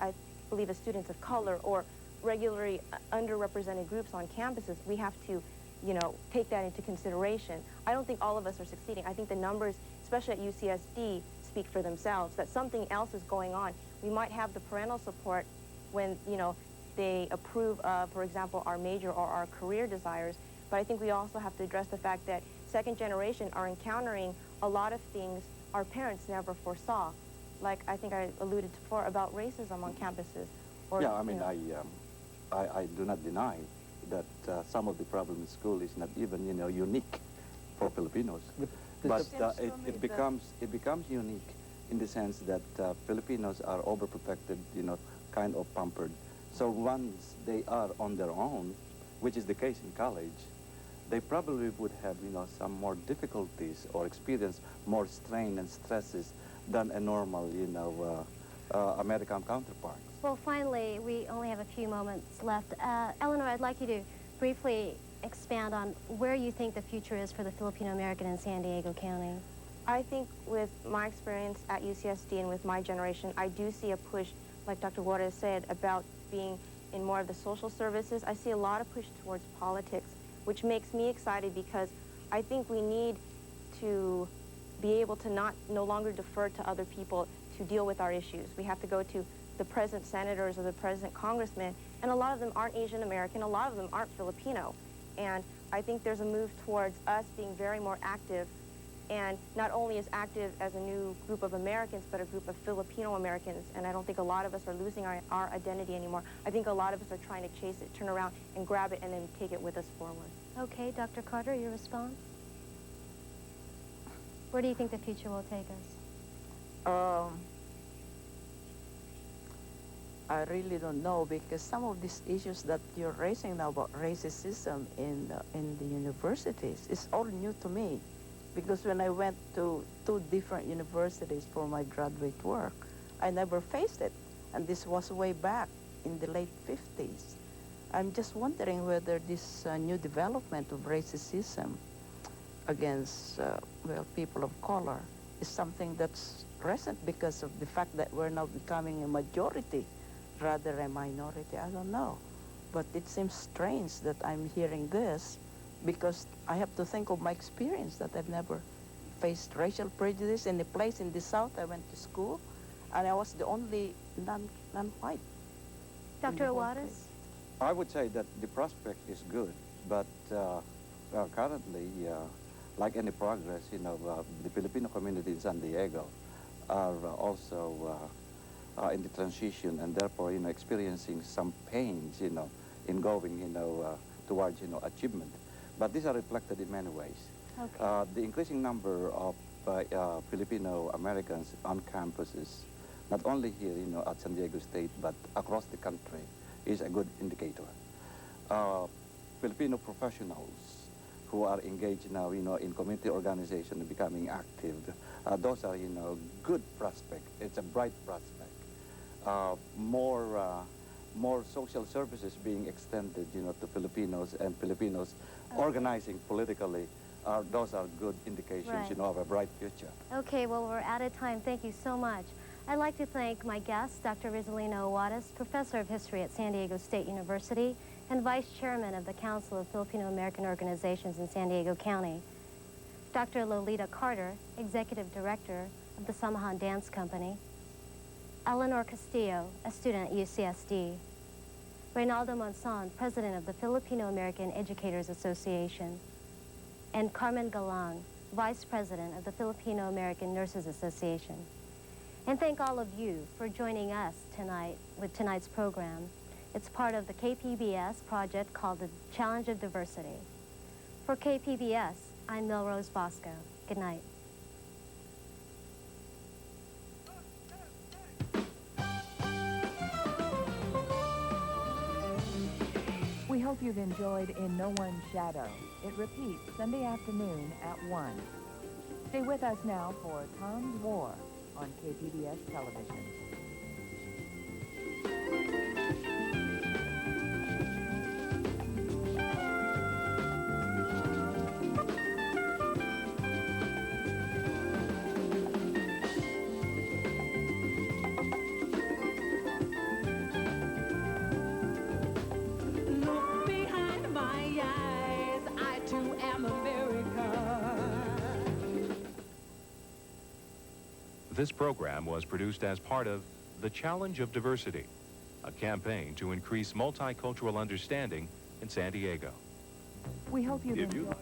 I believe as students of color or regularly underrepresented groups on campuses, we have to, you know, take that into consideration. I don't think all of us are succeeding. I think the numbers, especially at UCSD, speak for themselves, that something else is going on. We might have the parental support when, you know, they approve of, for example, our major or our career desires, but I think we also have to address the fact that second generation are encountering a lot of things our parents never foresaw. Like I think I alluded to before about racism on campuses. Or, yeah, I mean, I do not deny that some of the problem in school is not even, you know, unique for Filipinos. But it becomes unique in the sense that Filipinos are overprotected, you know, kind of pampered. So once they are on their own, which is the case in college, they probably would have, you know, some more difficulties or experience more strain and stresses than a normal, you know, American counterpart. Well, finally, we only have a few moments left. Eleanor, I'd like you to briefly expand on where you think the future is for the Filipino-American in San Diego County. I think with my experience at UCSD and with my generation, I do see a push, like Dr. Juarez said, about being in more of the social services. I see a lot of push towards politics, which makes me excited because I think we need to be able to no longer defer to other people to deal with our issues. We have to go to the present senators or the present congressmen, and a lot of them aren't Asian American, a lot of them aren't Filipino. And I think there's a move towards us being very more active, and not only as active as a new group of Americans, but a group of Filipino Americans. And I don't think a lot of us are losing our identity anymore. I think a lot of us are trying to chase it, turn around and grab it, and then take it with us forward. Okay, Dr. Carter, your response? Where do you think the future will take us? I really don't know, because some of these issues that you're raising now about racism in the universities is all new to me. Because when I went to 2 different universities for my graduate work, I never faced it. And this was way back in the late 50s. I'm just wondering whether this new development of racism against, well, people of color is something that's present because of the fact that we're now becoming a majority rather a minority. I don't know. But it seems strange that I'm hearing this, because I have to think of my experience that I've never faced racial prejudice in a place in the South. I went to school, and I was the only non-white. Dr. Juarez? I would say that the prospect is good, but well, currently, like any progress, you know, the Filipino community in San Diego are also in the transition, and therefore, you know, experiencing some pains, you know, in going, you know, towards, you know, achievement. But these are reflected in many ways. Okay. The increasing number of Filipino Americans on campuses, not only here, you know, at San Diego State, but across the country, is a good indicator. Filipino professionals who are engaged now, you know, in community organization and becoming active, those are, you know, good prospect. It's a bright prospect. More social services being extended, you know, to Filipinos, and Filipinos organizing politically. Those are good indications, Right. you know, of a bright future. Okay, well, we're out of time. Thank you so much. I'd like to thank my guests, Dr. Rizalino Juarez, Professor of History at San Diego State University and Vice Chairman of the Council of Filipino-American Organizations in San Diego County, Dr. Lolita Carter, Executive Director of the Samahan Dance Company, Eleanor Castillo, a student at UCSD, Reynaldo Monson, President of the Filipino-American Educators Association, and Carmen Galang, Vice President of the Filipino-American Nurses Association. And thank all of you for joining us tonight with tonight's program. It's part of the KPBS project called the Challenge of Diversity. For KPBS, I'm Melrose Bosco. Good night. We hope you've enjoyed In No One's Shadow. It repeats Sunday afternoon at 1. Stay with us now for Tom's War on KPBS Television. This program was produced as part of The Challenge of Diversity, a campaign to increase multicultural understanding in San Diego. We hope you've If you enjoyed.